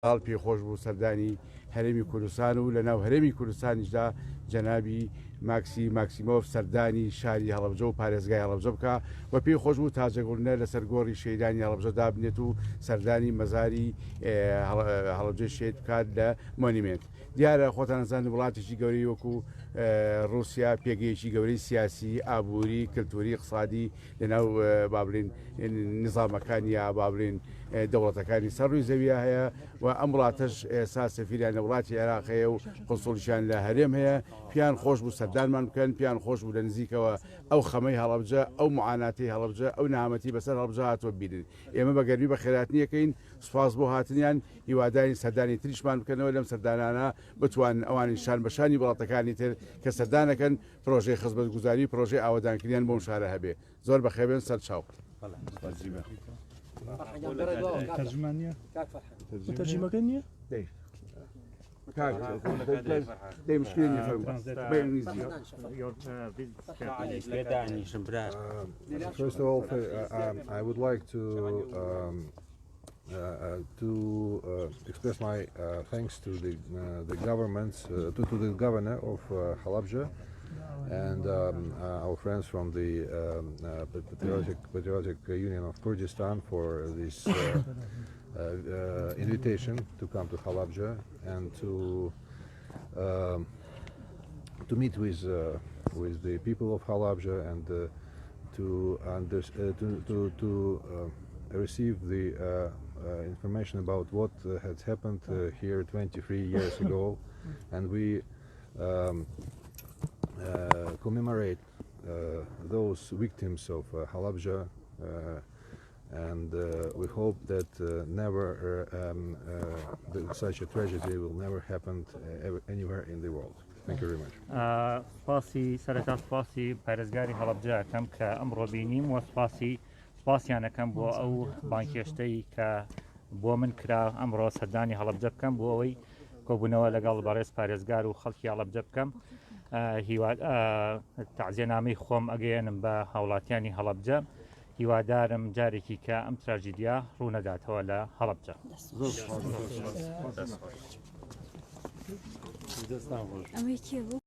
پێخۆش بوو سەردانی هەرێمی کوردستان و لە ناو هەرێمی کوردستانیشدا جەنابی ماکسیمۆف سەردانی شاری هەڵەبجە و پارێزگای هەڵەبجە بکە و پێی خۆش بوو تاجەگوڵنە لەسەر گۆڕی شەیدانی هەڵەبجەدا بنێت و سەردانی مەزاری هەڵەبجە شێت بکات لە مۆنیمنت. دیارە خۆتان نەزان وڵاتێکی گەورەی وەکو رووسیا پێگەیەکی گەورەی سیاسی ئابووری کللتوری اقتصادی لەناو بابلین نظامەکانی یا بابلین دەوڵەتەکانی سەر ڕووی زەویە هەیە و ئەم وڵاتەش ئێستا سەفیریان لە وڵاتی عێراقەیە و قۆنسوڵیشیان لە هەرێم هەیە. پیان خۆش بوو سەردانمان بکەن، پیان خۆش بوو لە نزیکەوە ئەو خەمەی هەڵەبجە ئەو معاناتی هەڵەبجە ئەو نامەتی بەسەر هەڵەبجە هاتووە بینن. ئێمە بەگەرمی بە خێراتنیەکەین سوپاس بۆ هاتنیان، هیواداری سەردانی تریشمان بکەنەوە لەم سەردانانە بتوان ئەوانی شان بەشانی وڵاتەکانی تر کە سەردانەکەن پرۆژەی خزمەتگوزاری پرۆژەی ئاوەدانکردیان بۆم شارە هەبێ. زۆر بەخێبێن سەر چاو. ترجمانية ترجمة كنية First of all, I would like to express my thanks to the governments, to the governor of Halabja and our friends from the Patriotic Union of Kurdistan for this invitation to come to Halabja and to meet with the people of Halabja and to receive the information about what had happened here 23 years ago, and we commemorate those victims of Halabja, and we hope that such a tragedy will never happen anywhere in the world. Thank you very much. سپاسی پارێزگاری هەڵەبجە کەم کە ئەمڕۆ بینیم و سپاسیانەکەم بۆ ئەو بانکێشتەی کە بۆ من کرا ئەمڕۆ سەردانی هەڵەبجە بکەم بۆ ئەوەی کۆبوونەوە لەگەڵ بەڕێز پارێزگار و خەڵکی هەڵەبجە بکەم. تەعزیەنامەی خۆم ئەگەیەنم بە هاوڵاتیانی هەڵەبجە. هیوادارم جارێکی کە ئەم تراژیدیا ڕوو نەداتەوە لە هەڵەبجە.